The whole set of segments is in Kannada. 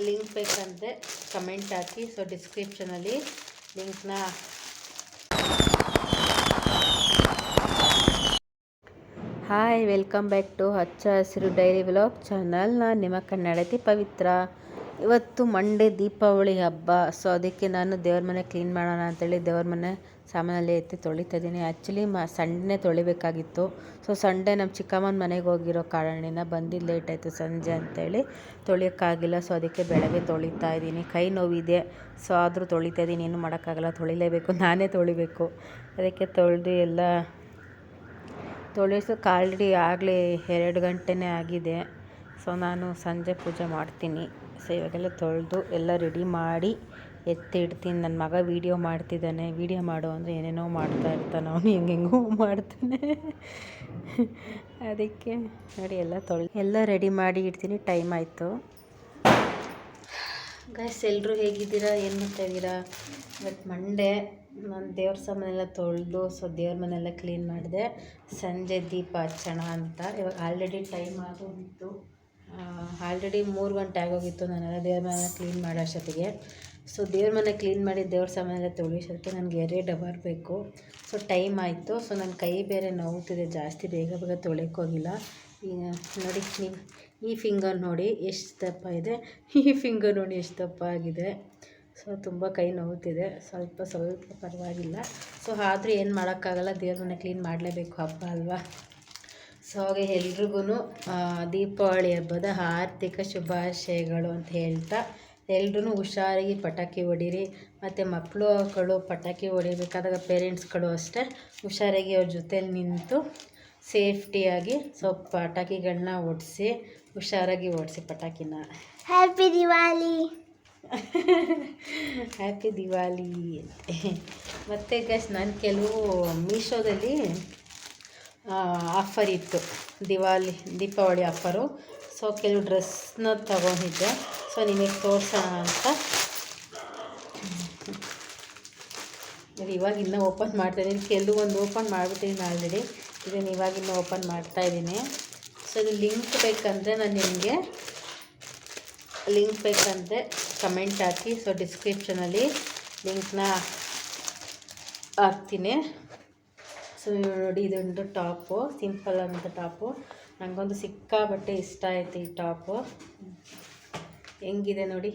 ಲಿಂಕ್ ಬೇಕಂದರೆ ಕಮೆಂಟ್ ಹಾಕಿ. ಸೊ ಡಿಸ್ಕ್ರಿಪ್ಷನಲ್ಲಿ ಲಿಂಕ್ನ ಹಾಯ್, ವೆಲ್ಕಮ್ ಬ್ಯಾಕ್ ಟು ಹಚ್ಚ ಹಸಿರು ಡೈರಿ ವ್ಲಾಗ್ ಚಾನಲ್. ನಾನು ನಿಮ್ಮ ಕನ್ನಡತಿ ಪವಿತ್ರ. ಇವತ್ತು ಮಂಡೇ ದೀಪಾವಳಿ ಹಬ್ಬ. ಸೊ ಅದಕ್ಕೆ ನಾನು ದೇವ್ರ ಮನೆ ಕ್ಲೀನ್ ಮಾಡೋಣ ಅಂತೇಳಿ ದೇವ್ರ ಮನೆ ಸಾಮಾನಲ್ಲಿ ಎತ್ತಿ ತೊಳಿತಾ ಇದ್ದೀನಿ. ಆ್ಯಕ್ಚುಲಿ ಸಂಡೇ ತೊಳಿಬೇಕಾಗಿತ್ತು. ಸೊ ಸಂಡೇ ನಮ್ಮ ಚಿಕ್ಕಮ್ಮನ ಮನೆಗೆ ಹೋಗಿರೋ ಕಾರಣದಿಂದ ಬಂದಿದ್ದು ಲೇಟ್ ಆಯಿತು ಸಂಜೆ ಅಂತೇಳಿ ತೊಳಿಯೋಕ್ಕಾಗಿಲ್ಲ. ಸೊ ಅದಕ್ಕೆ ಬೆಳಗ್ಗೆ ತೊಳಿತಾ ಇದ್ದೀನಿ. ಕೈ ನೋವಿದೆ, ಸೊ ಆದರೂ ತೊಳಿತಾ ಇದ್ದೀನಿ. ಏನು ಮಾಡೋಕ್ಕಾಗಲ್ಲ, ತೊಳಿಲೇಬೇಕು, ನಾನೇ ತೊಳಿಬೇಕು. ಅದಕ್ಕೆ ತೊಳೆದು ಎಲ್ಲ ತೊಳೆಸೋಕೆ ಆಲ್ರೆಡಿ ಆಗಲೇ 2 ಗಂಟೆನೇ ಆಗಿದೆ. ಸೊ ನಾನು ಸಂಜೆ ಪೂಜೆ ಮಾಡ್ತೀನಿ. ಸೊ ಇವಾಗೆಲ್ಲ ತೊಳೆದು ಎಲ್ಲ ರೆಡಿ ಮಾಡಿ ಎತ್ತಿಡ್ತೀನಿ. ನನ್ನ ಮಗ ವೀಡಿಯೋ ಮಾಡ್ತಿದ್ದಾನೆ. ವೀಡಿಯೋ ಮಾಡು ಅಂದರೆ ಏನೇನೋ ಮಾಡ್ತಾ ಇರ್ತಾನೆ, ಅವನು ಹೆಂಗೆಂಗೋ ಮಾಡ್ತಾನೆ. ಅದಕ್ಕೆ ನೋಡಿ ಎಲ್ಲ ರೆಡಿ ಮಾಡಿ ಇಡ್ತೀನಿ. ಟೈಮ್ ಆಯಿತು. ಗೈಸ್, ಎಲ್ಲರೂ ಹೇಗಿದ್ದೀರಾ, ಏನು ಮಾಡ್ತಾಯಿದ್ದೀರಾ? ಬಟ್ ಮಂಡೇ ನಾನು ದೇವ್ರ ಸಾಮಾನೆಲ್ಲ ತೊಳೆದು ಸೊ ದೇವ್ರ ಮನೆಯೆಲ್ಲ ಕ್ಲೀನ್ ಮಾಡಿದೆ. ಸಂಜೆ ದೀಪ ಹಚ್ಚೋಣ ಅಂತ. ಇವಾಗ ಆಲ್ರೆಡಿ ಟೈಮ್ ಆಗೋಗಿತ್ತು. ಆಲ್ರೆಡಿ 3 ಗಂಟೆ ಆಗೋಗಿತ್ತು. ನಾನೆಲ್ಲ ದೇವ್ರ ಮನೆಯೆಲ್ಲ ಕ್ಲೀನ್ ಮಾಡೋ ಅಷ್ಟೊತ್ತಿಗೆ. ಸೊ ದೇವ್ರ ಮನೆ ಕ್ಲೀನ್ ಮಾಡಿ ದೇವ್ರ ಸಾಮಾನೆಲ್ಲ ತೊಳಿಸೋದಕ್ಕೆ ನನಗೆ 2 ಅವರ್ ಬೇಕು. ಸೊ ಟೈಮ್ ಆಯಿತು. ಸೊ ನನ್ನ ಕೈ ಬೇರೆ ನೋವುತ್ತಿದೆ ಜಾಸ್ತಿ, ಬೇಗ ತೊಳೆಯೋಕ್ಕೋಗಿಲ್ಲ. ಈಗ ನೋಡಿ, ನೀವು ಈ ಫಿಂಗರ್ ನೋಡಿ ಎಷ್ಟು ದಪ್ಪ ಇದೆ, ಈ ಫಿಂಗರ್ ನೋಡಿ ಎಷ್ಟು ದಪ್ಪ ಆಗಿದೆ. ಸೊ ತುಂಬ ಕೈ ನೋವುತ್ತಿದೆ. ಸ್ವಲ್ಪ ಪರವಾಗಿಲ್ಲ. ಸೊ ಆದರೂ ಏನು ಮಾಡೋಕ್ಕಾಗಲ್ಲ, ದೇವ್ರ ಮನೆ ಕ್ಲೀನ್ ಮಾಡಲೇಬೇಕು, ಹಬ್ಬ ಅಲ್ವಾ. ಸೊ ಹಾಗೆ ಎಲ್ರಿಗೂ ದೀಪಾವಳಿ ಹಬ್ಬದ ಆರ್ಥಿಕ ಶುಭಾಶಯಗಳು ಅಂತ ಹೇಳ್ತಾ, ಎಲ್ರೂ ಹುಷಾರಾಗಿ ಪಟಾಕಿ ಹೊಡೀರಿ. ಮತ್ತು ಮಕ್ಕಳು ಪಟಾಕಿ ಹೊಡಿಬೇಕಾದಾಗ ಪೇರೆಂಟ್ಸ್ಗಳು ಅಷ್ಟೇ ಹುಷಾರಾಗಿ ಅವ್ರ ಜೊತೇಲಿ ನಿಂತು ಸೇಫ್ಟಿಯಾಗಿ ಸೊ ಪಟಾಕಿಗಳನ್ನ ಹೊಡಿಸಿ, ಹುಷಾರಾಗಿ ಓಡಿಸಿ ಪಟಾಕಿನ. ಹ್ಯಾಪಿ ದಿವಾಲಿ. ಹ್ಯಾಪಿ ದಿವಾಲಿ. ಮತ್ತು ಗೈಸ್, ನಾನು ಕೆಲವು ಮೀಶೋದಲ್ಲಿ ಆಫರ್ ಇತ್ತು, ದೀಪಾವಳಿ ಆಫರು. ಸೊ ಕೆಲವು ಡ್ರೆಸ್ನ ತಗೊಂಡಿದ್ದೆ. ಸೊ ನಿಮಗೆ ತೋರಿಸೋಣ ಅಂತ ಇವಾಗ ಇನ್ನೂ ಓಪನ್ ಮಾಡ್ತಾಯಿದ್ದೀನಿ. ಕೆಲವೊಂದು ಓಪನ್ ಮಾಡಿಬಿಟ್ಟಿದ್ದೀನಿ ಆಲ್ರೆಡಿ. ಇದನ್ನು ಇವಾಗಿನ್ನೂ ಓಪನ್ ಮಾಡ್ತಾಯಿದ್ದೀನಿ. ಸೊ ಇದು ಲಿಂಕ್ ಬೇಕಂದರೆ ನಾನು ನಿಮಗೆ ಕಮೆಂಟ್ ಹಾಕಿ. ಸೊ ಡಿಸ್ಕ್ರಿಪ್ಷನಲ್ಲಿ ಲಿಂಕ್ನ ಹಾಕ್ತೀನಿ. ಸೊ ನೋಡಿ, ಇದೊಂದು ಟಾಪು, ಸಿಂಪಲ್ ಅಂತ ಟಾಪು. ನನಗೊಂದು ಸಿಕ್ಕಾಬಟ್ಟೆ ಇಷ್ಟ ಆಯಿತು ಈ ಟಾಪು. ಹೆಂಗಿದೆ ನೋಡಿ,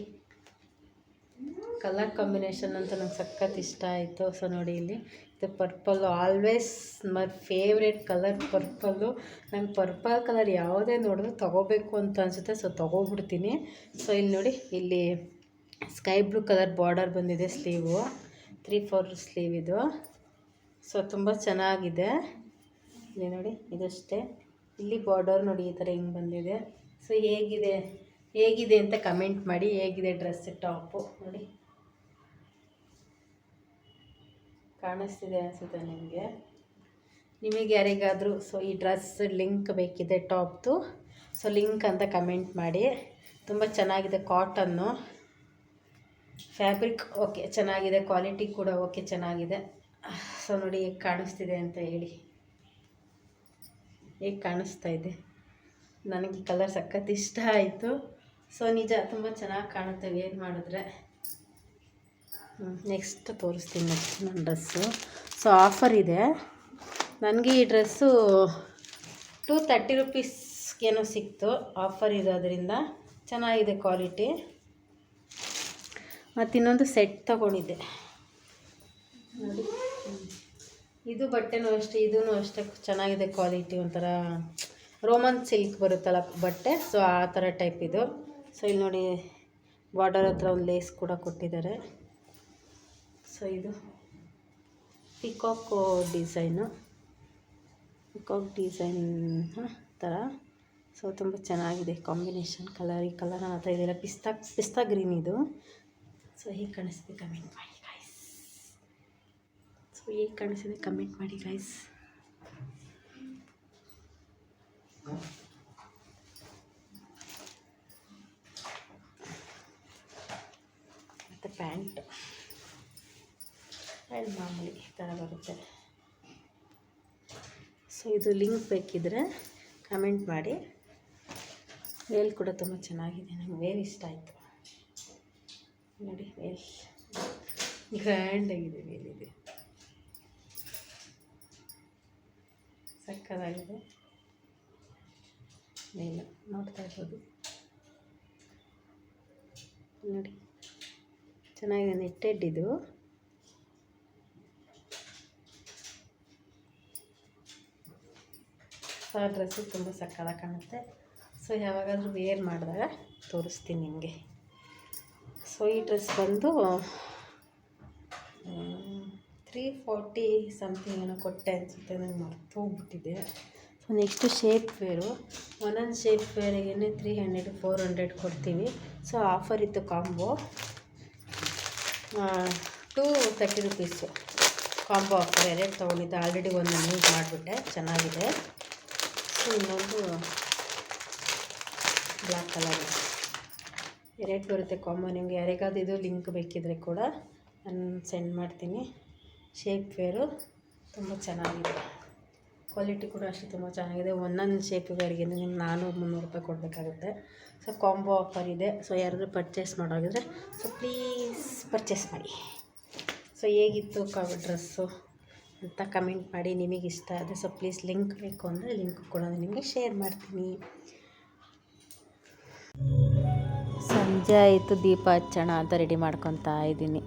ಕಲರ್ ಕಾಂಬಿನೇಷನ್ ಅಂತ ನಂಗೆ ಸಖತ್ ಇಷ್ಟ ಆಯಿತು. ಸೊ ನೋಡಿ, ಇಲ್ಲಿ ಇದು purple. Always my favourite colour purple. ನಂಗೆ ಪರ್ಪಲ್ ಕಲರ್ ಯಾವುದೇ ನೋಡಿದ್ರು ತೊಗೋಬೇಕು ಅಂತ ಅನಿಸುತ್ತೆ. ಸೊ ತೊಗೊಬಿಡ್ತೀನಿ. ಸೊ ಇಲ್ಲಿ ನೋಡಿ, ಇಲ್ಲಿ ಸ್ಕೈ ಬ್ಲೂ ಕಲರ್ ಬಾರ್ಡರ್ ಬಂದಿದೆ. ಸ್ಲೀವು 3/4 ಸ್ಲೀವ್ ಇದು. ಸೊ ತುಂಬ ಚೆನ್ನಾಗಿದೆ. ಇಲ್ಲಿ ನೋಡಿ, ಇದಷ್ಟೇ. ಇಲ್ಲಿ ಬಾರ್ಡರ್ ನೋಡಿ ಈ ಥರ ಹಿಂಗೆ ಬಂದಿದೆ. ಸೊ ಹೇಗಿದೆ ಅಂತ ಕಮೆಂಟ್ ಮಾಡಿ. ಹೇಗಿದೆ ಡ್ರೆಸ್ ಟಾಪು ನೋಡಿ, ಕಾಣಿಸ್ತಿದೆ ಅನಿಸುತ್ತೆ ನಿಮಗೆ ಯಾರಿಗಾದರೂ. ಸೊ ಈ ಡ್ರೆಸ್ ಲಿಂಕ್ ಬೇಕಿದೆ ಟಾಪ್ದು. ಸೊ ಲಿಂಕ್ ಅಂತ ಕಮೆಂಟ್ ಮಾಡಿ. ತುಂಬ ಚೆನ್ನಾಗಿದೆ, ಕಾಟನ್ನು, ಫ್ಯಾಬ್ರಿಕ್ ಓಕೆ ಚೆನ್ನಾಗಿದೆ, ಕ್ವಾಲಿಟಿ ಕೂಡ ಓಕೆ ಚೆನ್ನಾಗಿದೆ. ಸೊ ನೋಡಿ ಹೇಗೆ ಕಾಣಿಸ್ತಿದೆ ಅಂತ ಹೇಳಿ. ಹೇಗೆ ಕಾಣಿಸ್ತಾ ಇದೆ? ನನಗೆ ಕಲರ್ ಸಖತ್ ಇಷ್ಟ ಆಯಿತು. ಸೊ ನಿಜ ತುಂಬ ಚೆನ್ನಾಗಿ ಕಾಣುತ್ತೆ ವೇರ್ ಮಾಡಿದ್ರೆ. ನೆಕ್ಸ್ಟ್ ತೋರಿಸ್ತೀನಿ. ನೆಕ್ಸ್ಟ್ ನನ್ನ ಡ್ರೆಸ್ಸು. ಸೊ ಆಫರ್ ಇದೆ. ನನಗೆ ಈ ಡ್ರೆಸ್ಸು 230 ರುಪೀಸ್ಗೇನೋ ಸಿಕ್ತು. ಆಫರ್ ಇರೋದ್ರಿಂದ ಚೆನ್ನಾಗಿದೆ ಕ್ವಾಲಿಟಿ. ಮತ್ತು ಇನ್ನೊಂದು ಸೆಟ್ ತೊಗೊಂಡಿದ್ದೆ ನೋಡಿ. ಇದು ಬಟ್ಟೆನೂ ಅಷ್ಟೇ, ಇದೂ ಅಷ್ಟೇ ಚೆನ್ನಾಗಿದೆ ಕ್ವಾಲಿಟಿ. ಒಂಥರ ರೋಮನ್ ಸಿಲ್ಕ್ ಬರುತ್ತಲ್ಲ ಬಟ್ಟೆ, ಸೊ ಆ ಥರ ಟೈಪ್ ಇದು. ಸೊ ಇಲ್ಲಿ ನೋಡಿ, ಬಾರ್ಡರ್ ಹತ್ರ ಒಂದು ಲೇಸ್ ಕೂಡ ಕೊಟ್ಟಿದ್ದಾರೆ. ಸೊ ಇದು ಪಿಕಾಕ್ ಡಿಸೈನ್ ಥರ. ಸೊ ತುಂಬ ಚೆನ್ನಾಗಿದೆ ಕಾಂಬಿನೇಷನ್ ಕಲರ್. ಈ ಕಲರ್ ನನ್ನ ಹತ್ರ ಇದೆಲ್ಲ ಪಿಸ್ತಾ ಗ್ರೀನ್ ಇದು. ಸೊ ಹೀಗೆ ಕಾಣಿಸ್ತಿದೆ, ಕಮೆಂಟ್ ಮಾಡಿ ಗೈಸ್. ಸೊ ಹೇಗೆ ಕಾಣಿಸ್ತಿದೆ ಕಮೆಂಟ್ ಮಾಡಿ ಗೈಸ್. ಮತ್ತು ಪ್ಯಾಂಟ್ ಮಾಮೂಲಿ ಈ ಥರ ಬರುತ್ತೆ. ಸೊ ಇದು ಲಿಂಕ್ ಬೇಕಿದ್ರೆ ಕಮೆಂಟ್ ಮಾಡಿ. ವೇಲ್ ಕೂಡ ತುಂಬ ಚೆನ್ನಾಗಿದೆ, ನನಗೆ ವೇಲ್ ಇಷ್ಟ ಆಯಿತು. ನೋಡಿ ವೇಲ್ ಗ್ರ್ಯಾಂಡಾಗಿದೆ, ವೇಲ್ ಇದೆ ಸಕ್ಕತ್ತಾಗಿದೆ. ವೇಲ್ ನೋಡ್ತಾ ಇರ್ಬೋದು ನೋಡಿ, ಚೆನ್ನಾಗಿದೆ. ನೆಟ್ಟೆಡ್ ಇದು. ಆ ಡ್ರೆಸ್ಸು ತುಂಬ ಸಕ್ಕತ್ತಾಗಿ ಕಾಣುತ್ತೆ. ಸೊ ಯಾವಾಗಾದರೂ ವೇರ್ ಮಾಡಿದಾಗ ತೋರಿಸ್ತೀನಿ ನಿಮಗೆ. ಸೊ ಈ ಡ್ರೆಸ್ ಬಂದು 340 ಸಮಥಿಂಗ್ ಏನೋ ಕೊಟ್ಟೆ ಅನಿಸುತ್ತೆ, ನನಗೆ ಮರ್ತು ಹೋಗ್ಬಿಟ್ಟಿದೆ. So next shape wear. ಒಂದೊಂದು ಶೇಪ್ ವೇರಿಗೆ 300 400 ಕೊಡ್ತೀವಿ. ಸೊ ಆಫರ್ ಇತ್ತು ಕಾಂಬೋ, 230 ರುಪೀಸು ಕಾಂಬೋ ಆಫರ್. ಎರಡು ತೊಗೊಂಡಿದ್ದೆ, ಆಲ್ರೆಡಿ ಒಂದು ಯೂಸ್ ಮಾಡಿಬಿಟ್ಟೆ, ಚೆನ್ನಾಗಿದೆ. ಸೊ ಇನ್ನೊಂದು ಬ್ಲ್ಯಾಕ್ ಕಲರ್ ಎರಡು ಬರುತ್ತೆ ಕಾಂಬೋ. ನಿಮಗೆ ಯಾರಿಗಾದ್ರು ಇದು ಲಿಂಕ್ ಬೇಕಿದ್ರೆ ಕೂಡ ನಾನು ಸೆಂಡ್ ಮಾಡ್ತೀನಿ. ಶೇಪ್ ವೇರು ತುಂಬ ಚೆನ್ನಾಗಿದೆ, ಕ್ವಾಲಿಟಿ ಕೂಡ ಅಷ್ಟೇ ತುಂಬ ಚೆನ್ನಾಗಿದೆ. ಒಂದೊಂದು ಶೇಪ್ ವೇರ್ಗೆ ನಿಮ್ಗೆ 400-300 ರೂಪಾಯಿ ಕೊಡಬೇಕಾಗುತ್ತೆ. ಸೊ ಕಾಂಬೋ ಆಫರ್ ಇದೆ. ಸೊ ಯಾರಾದರೂ ಪರ್ಚೇಸ್ ಮಾಡೋಗಿದ್ರೆ ಸೊ ಪ್ಲೀಸ್ ಪರ್ಚೇಸ್ ಮಾಡಿ. ಸೊ ಹೇಗಿತ್ತು ಡ್ರೆಸ್ಸು ಅಂತ ಕಮೆಂಟ್ ಮಾಡಿ. ನಿಮಗೆ ಇಷ್ಟ ಆದರೆ ಸೊ ಪ್ಲೀಸ್ ಲಿಂಕ್ ಬೇಕು ಅಂದರೆ ಲಿಂಕ್ ಕೂಡ ನಿಮಗೆ ಶೇರ್ ಮಾಡ್ತೀನಿ. ಸಂಜೆ ಆಯಿತು, ದೀಪ ಹಚ್ಚೋಣ ಅಂತ ರೆಡಿ ಮಾಡ್ಕೊತಾ ಇದ್ದೀನಿ.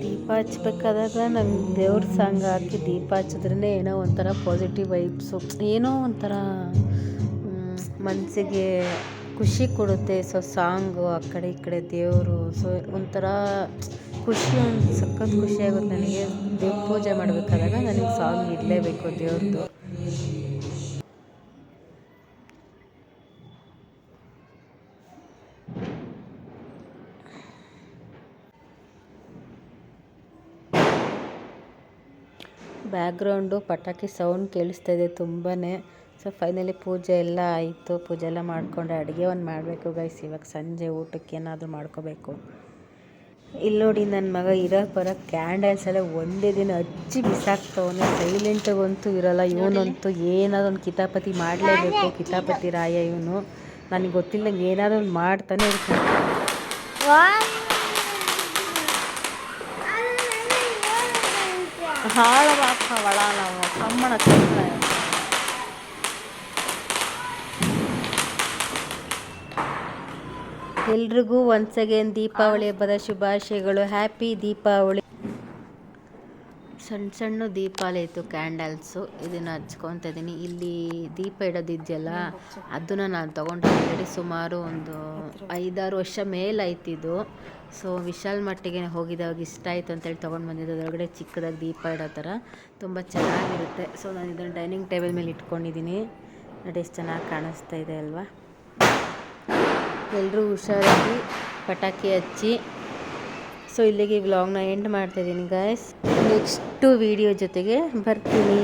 ದೀಪ ಹಚ್ಬೇಕಾದಾಗ ನಂಗೆ ದೇವ್ರ ಸಾಂಗ್ ಹಾಕಿ ದೀಪ ಹಚ್ಚಿದ್ರೇ ಏನೋ ಒಂಥರ ಪಾಸಿಟಿವ್ ವೈಬ್ಸು, ಏನೋ ಒಂಥರ ಮನಸ್ಸಿಗೆ ಖುಷಿ ಕೊಡುತ್ತೆ. ಸೊ ಸಾಂಗು ಆ ಕಡೆ ಈ ಕಡೆ ದೇವರು, ಸೊ ಒಂಥರ ಖುಷಿ, ಒಂದು ಸಖತ್ ಖುಷಿ ಆಗುತ್ತೆ ನನಗೆ. ದೇವ್ರ ಪೂಜೆ ಮಾಡಬೇಕಾದಾಗ ನನಗೆ ಸಾಂಗ್ ಇರಲೇಬೇಕು ದೇವ್ರದ್ದು. ಬ್ಯಾಕ್ಗ್ರೌಂಡು ಪಟಾಕಿ ಸೌಂಡ್ ಕೇಳಿಸ್ತಾ ಇದೆ ತುಂಬಾ. ಸೊ ಫೈನಲಿ ಪೂಜೆ ಎಲ್ಲ ಆಯಿತು, ಪೂಜೆ ಎಲ್ಲ ಮಾಡಿಕೊಂಡೆ. ಅಡುಗೆ ಒಂದು ಮಾಡಬೇಕು ಗೈಸ್, ಇವಾಗ ಸಂಜೆ ಊಟಕ್ಕೆ ಏನಾದರೂ ಮಾಡ್ಕೋಬೇಕು. ಇಲ್ಲಿ ನೋಡಿ ನನ್ನ ಮಗ ಬರೋ ಕ್ಯಾಂಡಲ್ಸ್ ಎಲ್ಲ ಒಂದೇ ದಿನ ಹಚ್ಚಿ ಬಿಸಾಕ್ತವನೆ, ಸೈಲೆಂಟಾಗಂತೂ ಇರೋಲ್ಲ. ಇವನಂತೂ ಏನಾದ್ರು ಒಂದು ಕಿತಾಪತಿ ಮಾಡಲೇಬೇಕು, ಕಿತಾಪತಿ ರಾಯ ಇವನು. ನನಗೆ ಗೊತ್ತಿಲ್ಲದಂಗೆ ಏನಾದರೂ ಒಂದು ಮಾಡ್ತಾನೆ ಇರ್ತಾನೆ. ಹಾಳವಾಕ ಒಳಾಲವ ಕಮ್ಮಣ ಎಲ್ರಿಗೂ ಒನ್ಸ್ ಅಗೇನ್ ದೀಪಾವಳಿ ಹಬ್ಬದ ಶುಭಾಶಯಗಳು. ಹ್ಯಾಪಿ ದೀಪಾವಳಿ. ಸಣ್ಣ ಸಣ್ಣ ದೀಪ ಇತ್ತು, ಕ್ಯಾಂಡಲ್ಸು, ಇದನ್ನು ಹಚ್ಕೊತಾ ಇದ್ದೀನಿ. ಇಲ್ಲಿ ದೀಪ ಇಡೋದಿದೆಯಲ್ಲ ಅದನ್ನು ನಾನು ತೊಗೊಂಡು ಸುಮಾರು ಒಂದು 5-6 ವರ್ಷ ಮೇಲಾಯ್ತಿದ್ದು. ಸೊ ವಿಶಾಲ್ ಮಟ್ಟಿಗೆ ಹೋಗಿದ್ದಾಗ ಇಷ್ಟ ಆಯಿತು ಅಂತೇಳಿ ತೊಗೊಂಡು ಬಂದಿದ್ದು. ಅದರೊಳಗಡೆ ಚಿಕ್ಕದಾಗಿ ದೀಪ ಇಡೋ ಥರ ತುಂಬ ಚೆನ್ನಾಗಿರುತ್ತೆ. ಸೊ ನಾನು ಇದನ್ನು ಡೈನಿಂಗ್ ಟೇಬಲ್ ಮೇಲೆ ಇಟ್ಕೊಂಡಿದ್ದೀನಿ. ನೋಡಿ ಎಷ್ಟು ಚೆನ್ನಾಗಿ ಕಾಣಿಸ್ತಾ ಇದೆ ಅಲ್ವಾ. ಎಲ್ಲರೂ ಹುಷಾರಾಗಿ ಪಟಾಕಿ ಹಚ್ಚಿ. ಸೊ ಇಲ್ಲಿಗೆ ವ್ಲಾಗ್ನ ಎಂಡ್ ಮಾಡ್ತಾಯಿದ್ದೀನಿ ಗಾಯ್ಸ್. ನೆಕ್ಸ್ಟು ವೀಡಿಯೋ ಜೊತೆಗೆ ಬರ್ತೀನಿ.